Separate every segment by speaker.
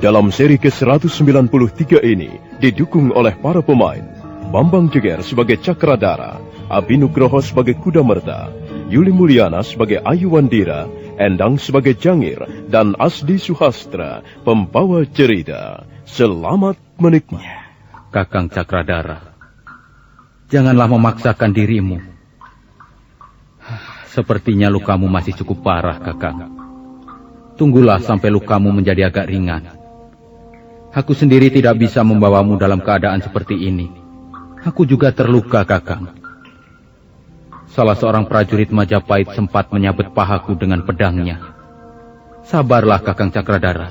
Speaker 1: Dalam seri ke-193 ini didukung oleh para pemain Bambang Jeger sebagai Cakradara, Abi Nugroho sebagai Kuda Merta, Yuli Mulyana sebagai Ayu Wandira, Endang sebagai Jangir, dan Asdi Suhastra, pembawa cerita. Selamat menikmati.
Speaker 2: Kakang Cakradara, janganlah memaksakan dirimu. Sepertinya lukamu masih cukup parah, Kakang. Tunggulah sampai lukamu menjadi agak ringan. Aku sendiri tidak bisa membawamu dalam keadaan seperti ini. Aku juga terluka, Kakang. Salah seorang prajurit Majapahit sempat menyabet pahaku dengan pedangnya. Sabarlah, Kakang Cakradara.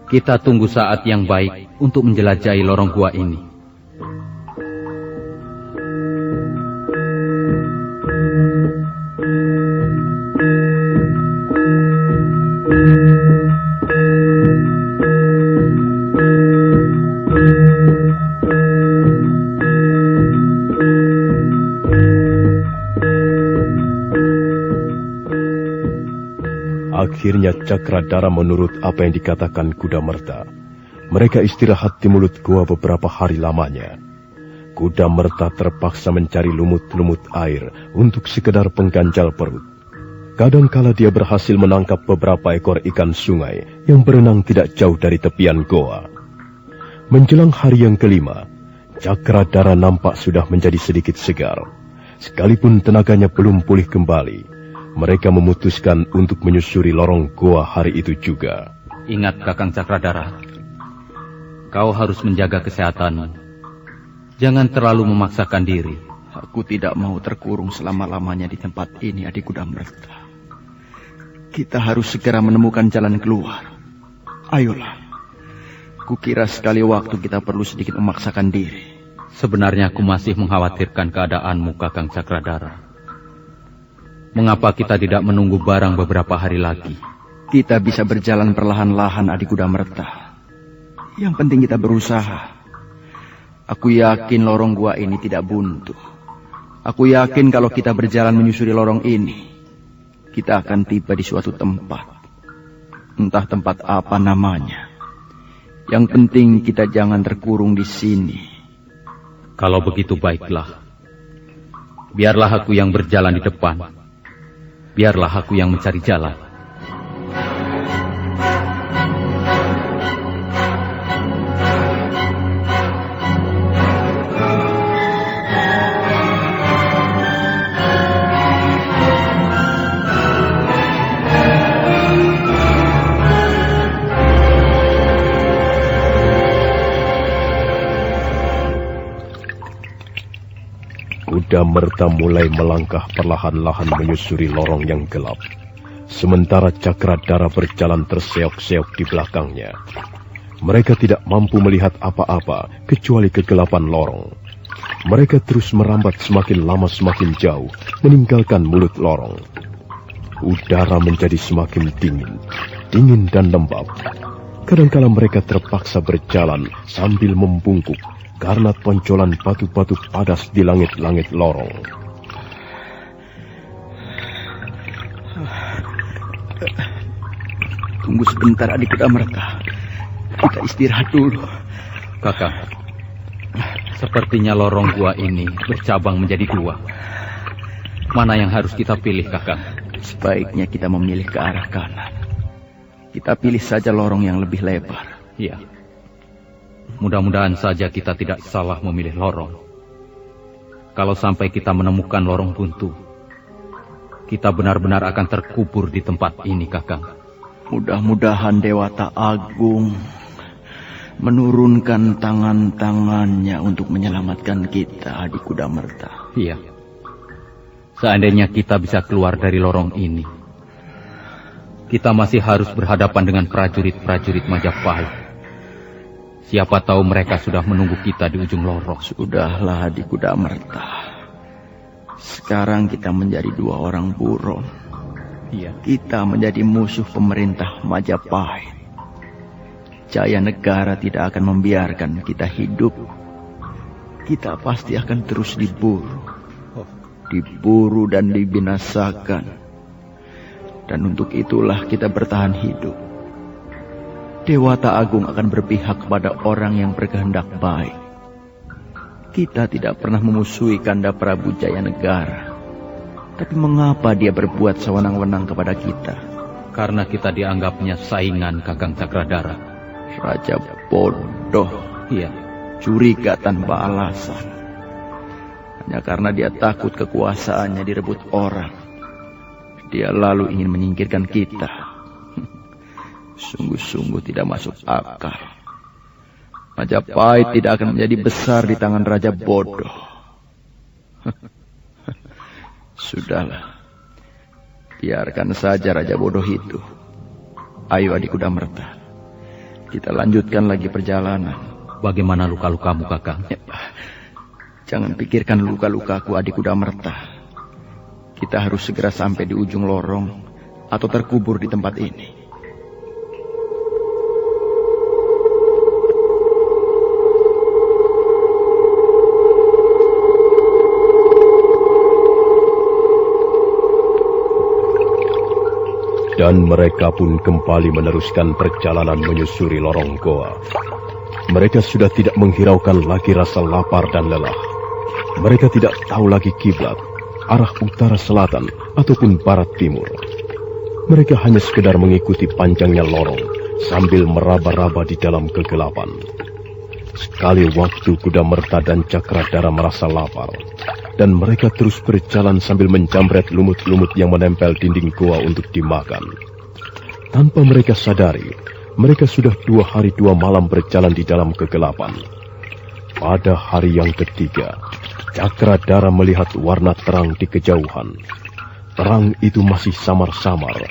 Speaker 2: Kita tunggu saat yang baik untuk menjelajahi lorong gua ini.
Speaker 1: Akhirnya Cakradara menurut apa yang dikatakan Kuda Merta. Mereka istirahat di mulut gua beberapa hari lamanya. Kuda Merta terpaksa mencari lumut-lumut air untuk sekedar pengganjal perut. Kadangkala dia berhasil menangkap beberapa ekor ikan sungai yang berenang tidak jauh dari tepian goa. Menjelang hari yang kelima, Cakradara nampak sudah menjadi sedikit segar. Sekalipun tenaganya belum pulih kembali, mereka memutuskan untuk menyusuri lorong goa hari itu juga.
Speaker 2: Ingat, Kakang Cakradara, kau harus menjaga kesehatanmu. Jangan terlalu memaksakan diri.
Speaker 3: Aku tidak mau terkurung selama-lamanya di tempat ini, Adik Kuda Merta. Kita harus segera menemukan jalan keluar. Ayolah. Kukira sekali waktu kita perlu sedikit memaksakan diri.
Speaker 2: Sebenarnya aku masih mengkhawatirkan keadaanmu, Kakang Cakradara. Mengapa kita tidak menunggu barang beberapa hari lagi?
Speaker 3: Kita bisa berjalan perlahan-lahan, Adik Kuda Merta. Yang penting kita berusaha. Aku yakin lorong gua ini tidak buntu. Aku yakin kalau kita berjalan menyusuri lorong ini, kita akan tiba di suatu tempat. Entah tempat apa namanya. Yang penting kita jangan terkurung di sini.
Speaker 2: Kalau begitu baiklah. Biarlah aku yang berjalan di depan. Biarlah aku yang mencari jalan.
Speaker 1: Kuda Merta mulai melangkah perlahan-lahan menyusuri lorong yang gelap. Sementara Cakradara berjalan terseok-seok di belakangnya. Mereka tidak mampu melihat apa-apa kecuali kegelapan lorong. Mereka terus merambat semakin lama semakin jauh, meninggalkan mulut lorong. Udara menjadi semakin dingin dan lembab. Kadangkala mereka terpaksa berjalan sambil membungkuk karena tonjolan batu-batu padas di langit-langit lorong.
Speaker 3: Tunggu sebentar, Adik Kuda Merta. Kita istirahat dulu.
Speaker 2: Kakang, sepertinya lorong gua ini bercabang menjadi dua. Mana yang harus kita pilih, Kakang?
Speaker 3: Sebaiknya kita memilih ke arah kanan. Kita pilih saja lorong yang lebih lebar.
Speaker 2: Iya. Mudah-mudahan saja kita tidak salah memilih lorong. Kalau sampai kita menemukan lorong buntu, kita benar-benar akan terkubur di tempat ini, Kakang.
Speaker 3: Mudah-mudahan Dewata Agung menurunkan tangan-tangannya untuk menyelamatkan kita, Adik Kuda Merta.
Speaker 2: Iya. Seandainya kita bisa keluar dari lorong ini, kita masih harus berhadapan dengan prajurit-prajurit Majapahit. Siapa tahu mereka sudah menunggu kita di ujung lorong.
Speaker 3: Sudahlah, Adik Kuda Merta. Sekarang kita menjadi dua orang buron.
Speaker 2: Iya.
Speaker 3: Kita menjadi musuh pemerintah Majapahit. Jaya negara tidak akan membiarkan kita hidup. Kita pasti akan terus diburu. Diburu dan dibinasakan. Dan untuk itulah kita bertahan hidup. Dewata Agung akan berpihak kepada orang yang berkehendak baik. Kita tidak pernah memusuhi Kanda Prabu Jayanegara. Tapi mengapa dia berbuat sewenang-wenang kepada kita?
Speaker 2: Karena kita dianggapnya saingan Kakang Cakradara.
Speaker 3: Raja bodoh.
Speaker 2: Iya.
Speaker 3: Curiga tanpa alasan. Hanya karena dia takut kekuasaannya direbut orang. Dia lalu ingin menyingkirkan kita. Sungguh-sungguh tidak masuk akal. Majapahit tidak akan menjadi besar di tangan raja bodoh. Sudahlah. Biarkan saja raja bodoh itu. Ayo adik Kudamerta. Kita lanjutkan lagi perjalanan.
Speaker 2: Bagaimana luka-lukamu, Kakang?
Speaker 3: Jangan pikirkan luka-lukaku adik Kudamerta. Kita harus segera sampai di ujung lorong atau terkubur di tempat ini.
Speaker 1: Dan mereka pun kembali meneruskan perjalanan menyusuri lorong goa. Mereka sudah tidak menghiraukan lagi rasa lapar dan lelah. Mereka tidak tahu lagi kiblat, arah utara selatan ataupun barat timur. Mereka hanya sekedar mengikuti panjangnya lorong sambil meraba-raba di dalam kegelapan. Sekali waktu Kudamerta dan Cakradara merasa lapar, dan mereka terus berjalan sambil menjamret lumut-lumut yang menempel dinding goa untuk dimakan. Tanpa mereka sadari, mereka sudah 2 hari 2 malam berjalan di dalam kegelapan. Pada hari yang ketiga, Cakradara melihat warna terang di kejauhan. Terang itu masih samar-samar,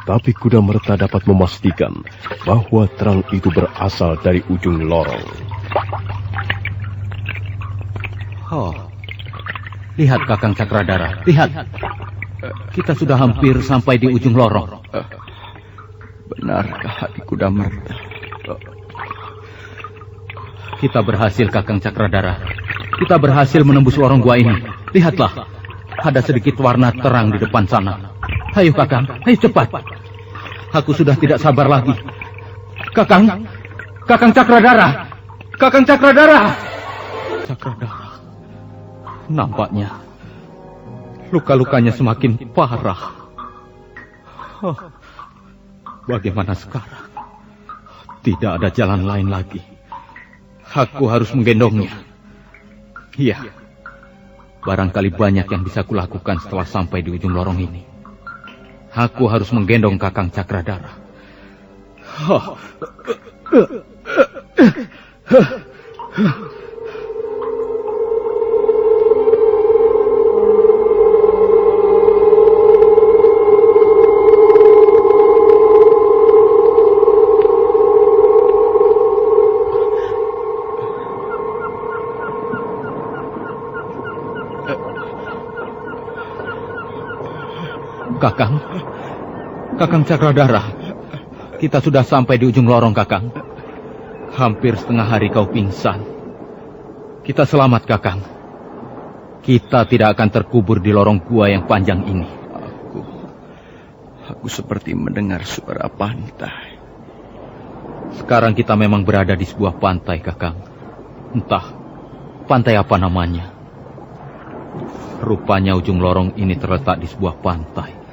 Speaker 1: tapi Kudamerta dapat memastikan bahwa terang itu berasal dari ujung lorong.
Speaker 2: Oh, lihat Kakang Cakradara, lihat. Kita sudah hampir sampai di ujung lorong.
Speaker 3: Benarkah adik Kudamerta?
Speaker 2: Kita berhasil, Kakang Cakradara. Kita berhasil menembus lorong gua ini. Lihatlah, ada sedikit warna terang di depan sana. Ayo Kakang, ayo cepat. Aku sudah tidak sabar lagi. Kakang Cakradara. Kakang Cakradara. Cakradara. Nampaknya luka-lukanya semakin parah. Oh, bagaimana sekarang? Tidak ada jalan lain lagi. Aku harus menggendongnya. Iya. Barangkali banyak yang bisa kulakukan setelah sampai di ujung lorong ini. Aku harus menggendong Kakang Cakradara. Oh. Kakang Cakradara, kita sudah sampai di ujung lorong, Kakang. Hampir setengah hari kau pingsan. Kita selamat, Kakang. Kita tidak akan terkubur di lorong gua yang panjang ini.
Speaker 3: Aku seperti mendengar suara pantai.
Speaker 2: Sekarang kita memang berada di sebuah pantai, Kakang. Entah pantai apa namanya. Rupanya ujung lorong ini terletak di sebuah pantai.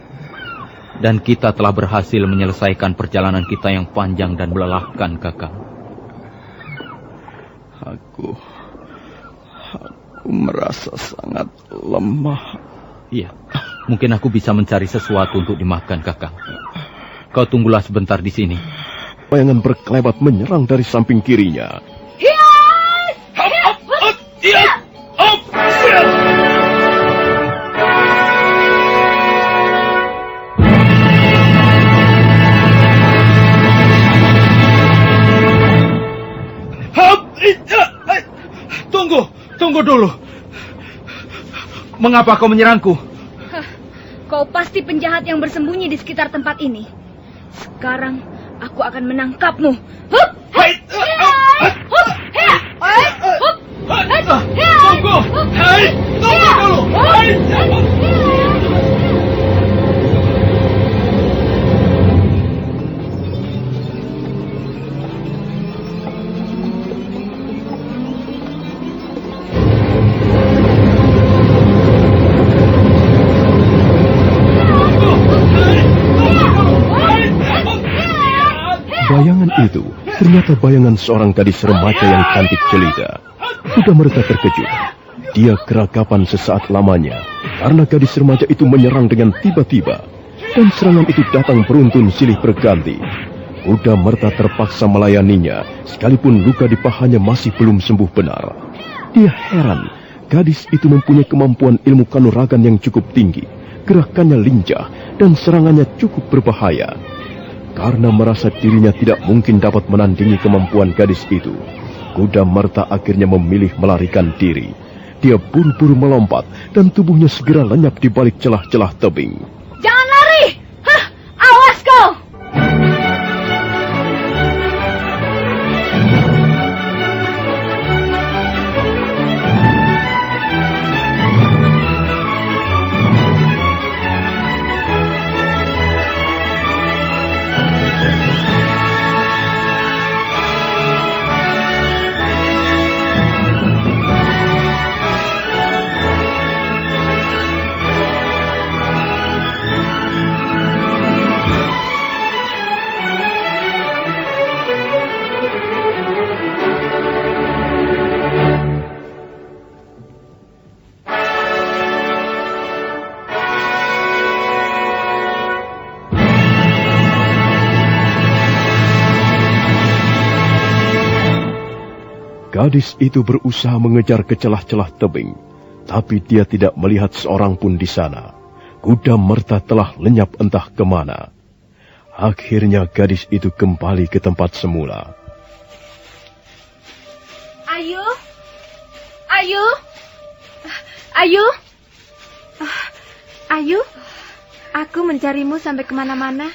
Speaker 2: Dan kita telah berhasil menyelesaikan perjalanan kita yang panjang dan melelahkan, Kakang.
Speaker 3: Aku merasa sangat lemah.
Speaker 2: Iya, mungkin aku bisa mencari sesuatu untuk dimakan, Kakang. Kau tunggulah sebentar di sini.
Speaker 1: Bayangan berkelebat menyerang dari samping kirinya.
Speaker 2: Tunggu dulu. Mengapa kau menyerangku?
Speaker 4: Kau pasti penjahat yang bersembunyi di sekitar tempat ini. Sekarang aku akan menangkapmu.
Speaker 2: Tunggu dulu.
Speaker 1: itu ternyata bayangan seorang gadis remaja yang cantik jelita. Kuda Merta terkejut. Dia keragapan sesaat lamanya karena gadis remaja itu menyerang dengan tiba-tiba. Dan serangan itu datang beruntun silih berganti. Kuda Merta terpaksa melayaninya, sekalipun luka di pahanya masih belum sembuh benar. Dia heran, gadis itu mempunyai kemampuan ilmu kanuragan yang cukup tinggi, gerakannya lincah, dan serangannya cukup berbahaya. Karena merasa dirinya tidak mungkin dapat menandingi kemampuan gadis itu, Kuda Merta akhirnya memilih melarikan diri. Dia buru-buru melompat, dan tubuhnya segera lenyap di balik celah-celah tebing.
Speaker 4: Jangan lari! Hah, awas kau!
Speaker 1: Gadis itu berusaha mengejar ke celah-celah tebing, tapi dia tidak melihat seorang pun di sana. Kuda Merta telah lenyap entah kemana. Akhirnya gadis itu kembali ke tempat semula.
Speaker 4: Ayu? Ayu? Ayu?
Speaker 5: Ayu? Aku mencarimu sampai kemana-mana.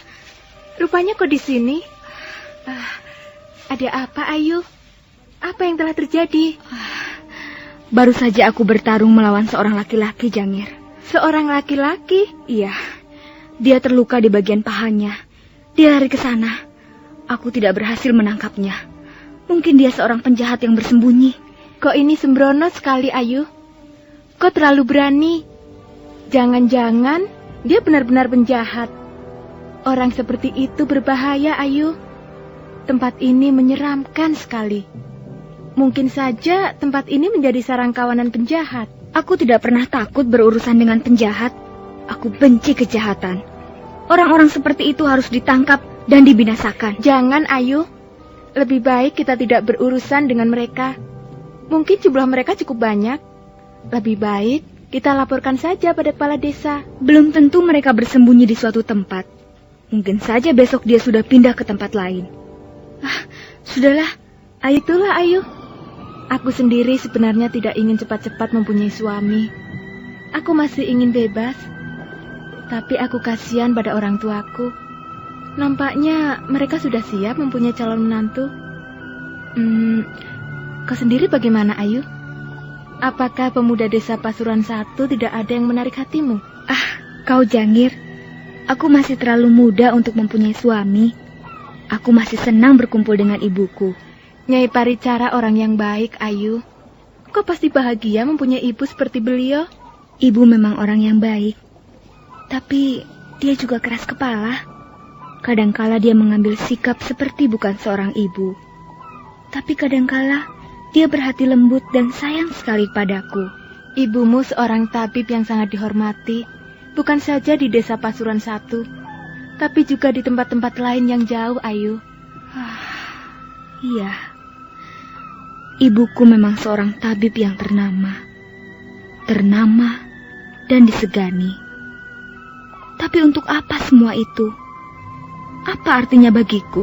Speaker 5: Rupanya kau di sini. Ada apa, Ayu? Apa yang telah terjadi?
Speaker 4: Baru saja aku bertarung melawan seorang laki-laki, Jangir.
Speaker 5: Seorang laki-laki?
Speaker 4: Iya. Dia terluka di bagian pahanya. Dia lari ke sana. Aku tidak berhasil menangkapnya. Mungkin dia seorang penjahat yang bersembunyi.
Speaker 5: Kau ini sembrono sekali, Ayu. Kau terlalu berani. Jangan-jangan dia benar-benar penjahat. Orang seperti itu berbahaya, Ayu. Tempat ini menyeramkan sekali. Mungkin saja tempat ini menjadi sarang kawanan penjahat.
Speaker 4: Aku tidak pernah takut berurusan dengan penjahat. Aku benci kejahatan. Orang-orang seperti itu harus ditangkap dan dibinasakan.
Speaker 5: Jangan, Ayu. Lebih baik kita tidak berurusan dengan mereka. Mungkin jumlah mereka cukup banyak. Lebih baik kita laporkan saja pada kepala desa.
Speaker 4: Belum tentu mereka bersembunyi di suatu tempat. Mungkin saja besok dia sudah pindah ke tempat lain. Sudahlah.
Speaker 5: Itulah, Ayu. Aku sendiri sebenarnya tidak ingin cepat-cepat mempunyai suami. Aku masih ingin bebas. Tapi aku kasihan pada orang tuaku. Nampaknya mereka sudah siap mempunyai calon menantu. Kau sendiri bagaimana, Ayu? Apakah pemuda desa Pasuruan 1 tidak ada yang menarik hatimu?
Speaker 4: Kau Jangir. Aku masih terlalu muda untuk mempunyai suami. Aku masih senang berkumpul dengan ibuku.
Speaker 5: Nyai Paricara orang yang baik, Ayu. Kau pasti bahagia mempunyai ibu seperti beliau.
Speaker 4: Ibu memang orang yang baik. Tapi dia juga keras kepala. Kadangkala dia mengambil sikap seperti bukan seorang ibu. Tapi kadangkala dia berhati lembut dan sayang sekali padaku.
Speaker 5: Ibumu seorang tabib yang sangat dihormati. Bukan saja di desa Pasuruan 1, tapi juga di tempat-tempat lain yang jauh, Ayu.
Speaker 4: Iya. Ibuku memang seorang tabib yang ternama. Ternama dan disegani. Tapi untuk apa semua itu? Apa artinya bagiku?